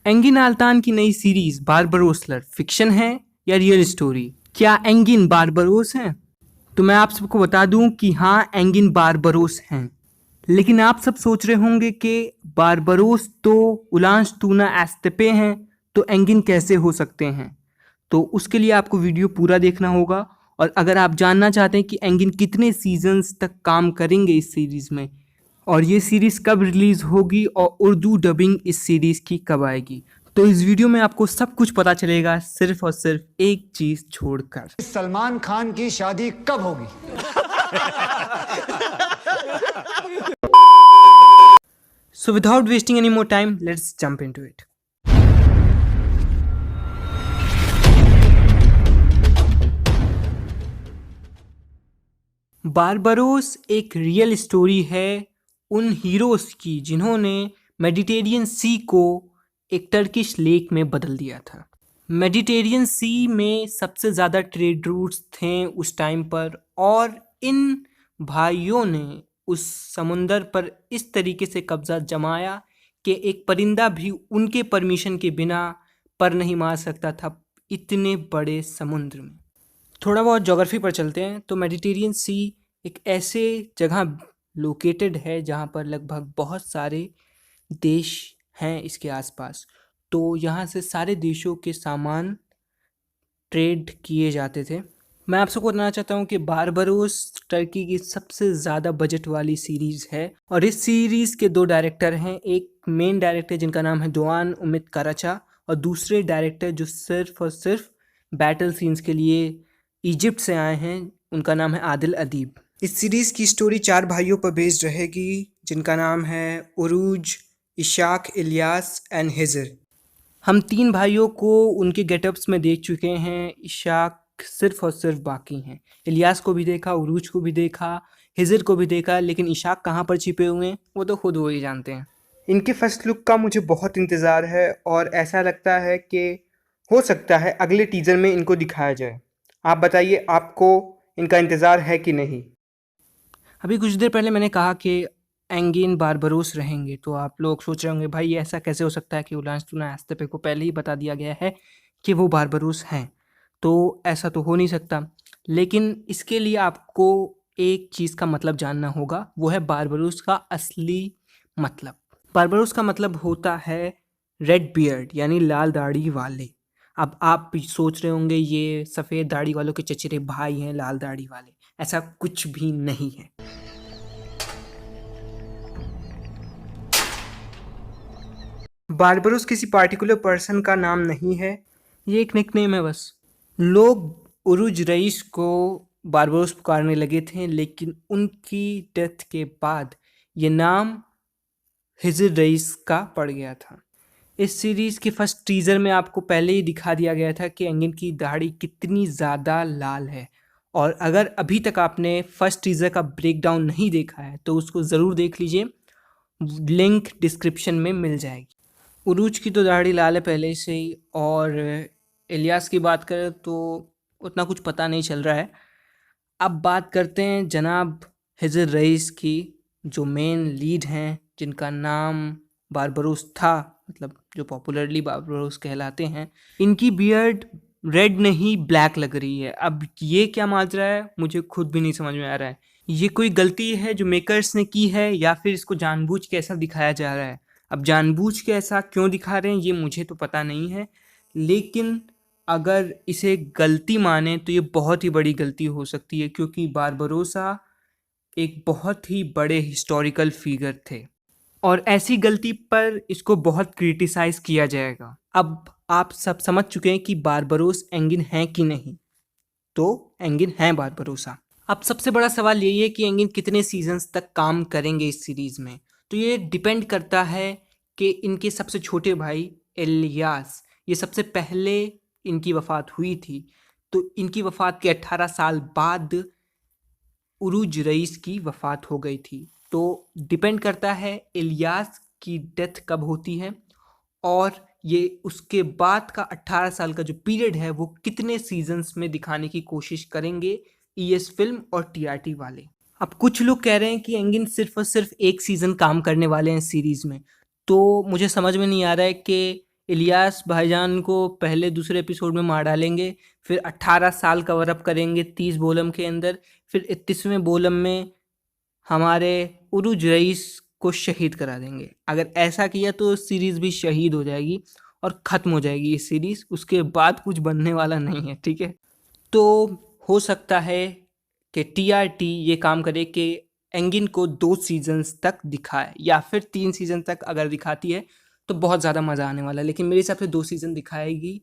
Again आल्तान की नई series बारबरोसलर fiction है या रियल स्टोरी? क्या एंगिन बारबरोस हैं? तो मैं आप सबको बता दूं कि हाँ, एंगिन बारबरोस हैं। लेकिन आप सब सोच रहे होंगे कि बारबरोस तो उलांस टूना एस्तेपे हैं, तो एंगिन कैसे हो सकते हैं? तो उसके लिए आपको वीडियो पूरा देखना होगा। और अगर आप जानना चाहते हैं कि एंगिन कितने सीजन्स तक काम करेंगे इस सीरीज़ में, और ये सीरीज़ कब रिलीज़ होगी, और उर्दू डबिंग इस सीरीज़ की कब आएगी, तो इस वीडियो में आपको सब कुछ पता चलेगा, सिर्फ और सिर्फ एक चीज़ छोड़कर। सलमान खान की शादी कब होगी? So without wasting any more time, let's jump into it. बारबरोस एक रियल स्टोरी है उन हीरोज़ की जिन्होंने मेडिटेरियन सी को एक टर्किश लेक में बदल दिया था। मेडिटेरियन सी में सबसे ज़्यादा ट्रेड रूट्स थे उस टाइम पर, और इन भाइयों ने उस समुंदर पर इस तरीके से कब्ज़ा जमाया कि एक परिंदा भी उनके परमिशन के बिना पर नहीं मार सकता था इतने बड़े समुद्र में। थोड़ा बहुत ज्योग्राफी पर चलते हैं तो मेडिटेरियन सी एक ऐसे जगह लोकेटेड है जहाँ पर लगभग बहुत सारे देश हैं इसके आसपास। तो यहाँ से सारे देशों के सामान ट्रेड किए जाते थे। मैं आपसे बताना चाहता हूँ कि बारबरोस टर्की की सबसे ज़्यादा बजट वाली सीरीज़ है, और इस सीरीज़ के दो डायरेक्टर हैं। एक मेन डायरेक्टर जिनका नाम है दोआन उमित कराचा, और दूसरे डायरेक्टर जो सिर्फ और सिर्फ बैटल सीन्स के लिए इजिप्ट से आए हैं, उनका नाम है आदिल अदीब। इस सीरीज़ की स्टोरी 4 भाइयों पर बेस्ड रहेगी, जिनका नाम है उरूज, इशाक, इलियास एंड हिजर। हम 3 भाइयों को उनके गेटअप्स में देख चुके हैं। इशाक सिर्फ और सिर्फ बाकी हैं। इलियास को भी देखा, उरूज को भी देखा, हिजर को भी देखा, लेकिन इशाक कहाँ पर छिपे हुए हैं वो तो खुद वो ही जानते हैं। इनके फर्स्ट लुक का मुझे बहुत इंतज़ार है, और ऐसा लगता है कि हो सकता है अगले टीज़र में इनको दिखाया जाए। आप बताइए, आपको इनका इंतज़ार है कि नहीं? अभी कुछ देर पहले मैंने कहा कि एंगिन बारबरोस रहेंगे, तो आप लोग सोच रहे होंगे भाई ये ऐसा कैसे हो सकता है कि उलांस टूना एस्तेपे को पहले ही बता दिया गया है कि वो बारबरोस हैं, तो ऐसा तो हो नहीं सकता। लेकिन इसके लिए आपको एक चीज़ का मतलब जानना होगा, वो है बारबरोस का असली मतलब। बारबरोस का मतलब होता है रेड बियर्ड, यानी लाल दाढ़ी वाले। अब आप भी सोच रहे होंगे ये सफ़ेद दाढ़ी वालों के चचेरे भाई हैं लाल दाढ़ी वाले। ऐसा कुछ भी नहीं है। बारबरोस किसी पार्टिकुलर पर्सन का नाम नहीं है, ये एक निकनेम है बस। लोग उरुज रईस को बारबरोस पुकारने लगे थे, लेकिन उनकी डेथ के बाद ये नाम हिजर रईस का पड़ गया था। इस सीरीज़ के फर्स्ट टीज़र में आपको पहले ही दिखा दिया गया था कि एंगिन की दाढ़ी कितनी ज़्यादा लाल है, और अगर अभी तक आपने फर्स्ट टीज़र का ब्रेकडाउन नहीं देखा है तो उसको ज़रूर देख लीजिए, लिंक डिस्क्रिप्शन में मिल जाएगी। उरूज की तो दाढ़ी लाल है पहले से ही, और इलियास की बात करें तो उतना कुछ पता नहीं चल रहा है। अब बात करते हैं जनाब हिजर रईस की, जो मेन लीड हैं, जिनका नाम बारबरोस था, मतलब जो पॉपुलरली बारबरोस कहलाते हैं। इनकी बियर्ड रेड नहीं ब्लैक लग रही है। अब ये क्या माजरा है मुझे खुद भी नहीं समझ में आ रहा है। ये कोई गलती है जो मेकर्स ने की है, या फिर इसको जानबूझ के ऐसा दिखाया जा रहा है? अब जानबूझ के ऐसा क्यों दिखा रहे हैं ये मुझे तो पता नहीं है, लेकिन अगर इसे गलती माने तो ये बहुत ही बड़ी गलती हो सकती है, क्योंकि बारबरोसा एक बहुत ही बड़े हिस्टोरिकल फिगर थे, और ऐसी गलती पर इसको बहुत क्रिटिसाइज किया जाएगा। अब आप सब समझ चुके हैं कि बारबरोस एंगिन है कि नहीं, तो एंगिन है बारबरोसा। अब सबसे बड़ा सवाल यही है कि एंगिन कितने सीजन्स तक काम करेंगे इस सीरीज़ में। तो ये डिपेंड करता है कि इनके सबसे छोटे भाई इलियास, ये सबसे पहले इनकी वफ़ात हुई थी, तो इनकी वफ़ात के 18 साल बाद उरूज रईस की वफ़ात हो गई थी। तो डिपेंड करता है इलियास की डेथ कब होती है, और ये उसके बाद का 18 साल का जो पीरियड है वो कितने सीजन्स में दिखाने की कोशिश करेंगे ईएस फिल्म और टीआरटी वाले। अब कुछ लोग कह रहे हैं कि एंगिन सिर्फ और सिर्फ एक सीज़न काम करने वाले हैं सीरीज़ में, तो मुझे समझ में नहीं आ रहा है कि इलियास भाईजान को पहले दूसरे एपिसोड में मार डालेंगे, फिर 18 साल कवर अप करेंगे 30 बोलम के अंदर, फिर 31वें बोलम में हमारे उरुज रईस को शहीद करा देंगे। अगर ऐसा किया तो सीरीज़ भी शहीद हो जाएगी और ख़त्म हो जाएगी ये सीरीज़, उसके बाद कुछ बनने वाला नहीं है, ठीक है। तो हो सकता है कि टीआरटी ये काम करे कि एंगिन को 2 सीजन्स तक दिखाए या फिर 3 सीजन तक अगर दिखाती है तो बहुत ज़्यादा मज़ा आने वाला है, लेकिन मेरे हिसाब से 2 सीज़न दिखाएगी।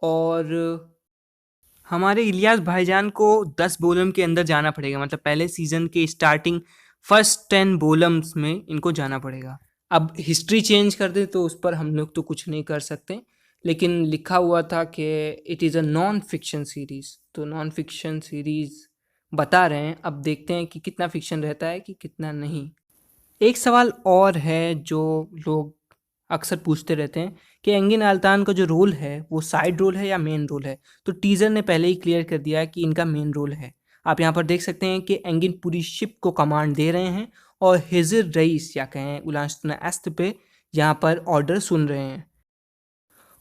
और हमारे इलियास भाईजान को 10 बोलम के अंदर जाना पड़ेगा, मतलब पहले सीज़न के स्टार्टिंग फर्स्ट 10 बोलम्स में इनको जाना पड़ेगा। अब हिस्ट्री चेंज कर दे तो उस पर हम लोग तो कुछ नहीं कर सकते, लेकिन लिखा हुआ था कि it is a non fiction series, तो नॉन फिक्शन सीरीज़ बता रहे हैं। अब देखते हैं कि कितना फिक्शन रहता है कि कितना नहीं। एक सवाल और है जो लोग अक्सर पूछते रहते हैं कि एंगिन अल्तान का जो रोल है वो साइड रोल है या मेन रोल है। तो टीज़र ने पहले ही क्लियर कर दिया है कि इनका मेन रोल है। आप यहाँ पर देख सकते हैं कि एंगिन पूरी शिप को कमांड दे रहे हैं और हिजर रईस या कहें उलांस्तना एस्त पे यहाँ पर ऑर्डर सुन रहे हैं।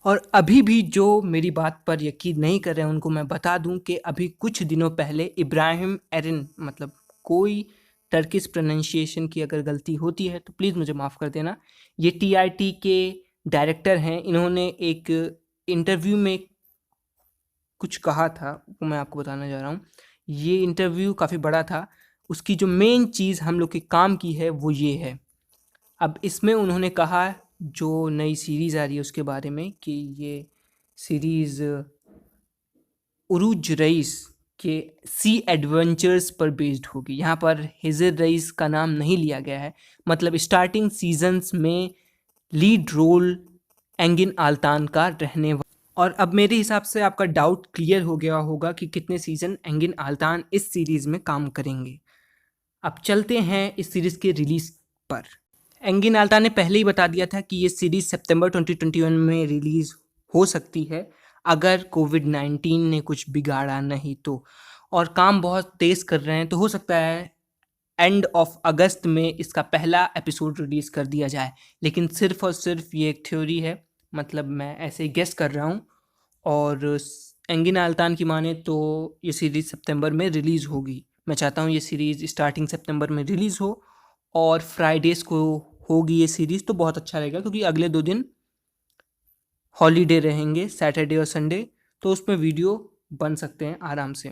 और अभी भी जो मेरी बात पर यकीन नहीं कर रहे हैं उनको मैं बता दूं कि अभी कुछ दिनों पहले इब्राहिम एरिन, मतलब कोई टर्किश प्रोनाउंसिएशन की अगर गलती होती है तो प्लीज़ मुझे माफ़ कर देना, ये टीआरटी के डायरेक्टर हैं। इन्होंने एक इंटरव्यू में कुछ कहा था, वो मैं आपको बताने जा रहा हूँ। ये इंटरव्यू काफ़ी बड़ा था, उसकी जो मेन चीज़ हम लोग के काम की है वो ये है। अब इसमें उन्होंने कहा जो नई सीरीज़ आ रही है उसके बारे में कि ये सीरीज़ उरुज रईस के सी एडवेंचर्स पर बेस्ड होगी। यहाँ पर हिजर रईस का नाम नहीं लिया गया है, मतलब स्टार्टिंग सीजन्स में लीड रोल एंगिन अल्तान का रहने वाला। और अब मेरे हिसाब से आपका डाउट क्लियर हो गया होगा कि कितने सीज़न एंगिन अल्तान इस सीरीज़ में काम करेंगे। अब चलते हैं इस सीरीज़ के रिलीज़ पर। एंगिन अल्तान ने पहले ही बता दिया था कि ये सीरीज़ सितंबर 2021 में रिलीज़ हो सकती है अगर कोविड-19 ने कुछ बिगाड़ा नहीं तो। और काम बहुत तेज़ कर रहे हैं, तो हो सकता है एंड ऑफ अगस्त में इसका पहला एपिसोड रिलीज़ कर दिया जाए। लेकिन सिर्फ़ और सिर्फ ये एक थ्योरी है, मतलब मैं ऐसे गेस कर रहा हूँ। और एंगिन अल्तान की माने तो ये सीरीज़ सितंबर में रिलीज़ होगी। मैं चाहता हूँ ये सीरीज़ स्टार्टिंग सितंबर में रिलीज़ हो और फ्राइडेज़ को होगी ये सीरीज़, तो बहुत अच्छा रहेगा क्योंकि अगले 2 दिन हॉलीडे रहेंगे, सैटरडे और संडे, तो उसमें वीडियो बन सकते हैं आराम से।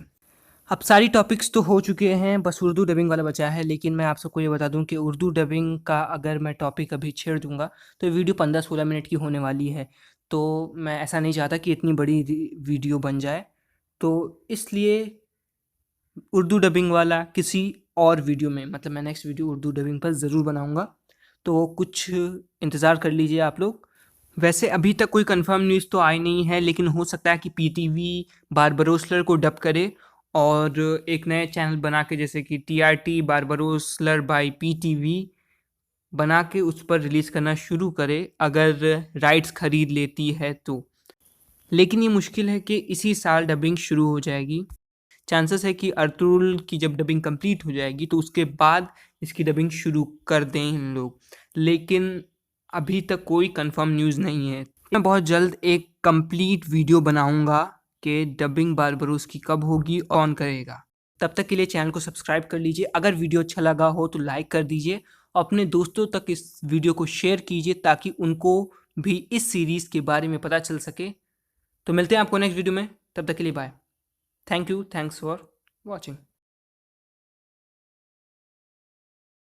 अब सारी टॉपिक्स तो हो चुके हैं, बस उर्दू डबिंग वाला बचा है। लेकिन मैं आप सबको ये बता दूं कि उर्दू डबिंग का अगर मैं टॉपिक अभी छेड़ दूंगा तो ये वीडियो 15-16 मिनट की होने वाली है, तो मैं ऐसा नहीं चाहता कि इतनी बड़ी वीडियो बन जाए। तो इसलिए उर्दू डबिंग वाला किसी और वीडियो में, मतलब मैं नेक्स्ट वीडियो उर्दू डबिंग पर ज़रूर बनाऊंगा, तो कुछ इंतज़ार कर लीजिए आप लोग। वैसे अभी तक कोई कंफर्म न्यूज़ तो आई नहीं है, लेकिन हो सकता है कि पीटीवी बारबरोसलर को डब करे और एक नए चैनल बना के, जैसे कि टीआरटी बारबरोसलर बाय पीटीवी बना के उस पर रिलीज़ करना शुरू करे अगर राइट्स खरीद लेती है तो। लेकिन ये मुश्किल है कि इसी साल डबिंग शुरू हो जाएगी। चांसेस है कि अर्तुगरुल की जब डबिंग कंप्लीट हो जाएगी तो उसके बाद इसकी डबिंग शुरू कर दें इन लोग, लेकिन अभी तक कोई कंफर्म न्यूज़ नहीं है। मैं बहुत जल्द एक कंप्लीट वीडियो बनाऊंगा कि डबिंग बारबरोस की कब होगी, ऑन करेगा। तब तक के लिए चैनल को सब्सक्राइब कर लीजिए। अगर वीडियो अच्छा लगा हो तो लाइक कर दीजिए, अपने दोस्तों तक इस वीडियो को शेयर कीजिए ताकि उनको भी इस सीरीज़ के बारे में पता चल सके। तो मिलते हैं आपको नेक्स्ट वीडियो में, तब तक के लिए bye. Thank you, thanks for watching.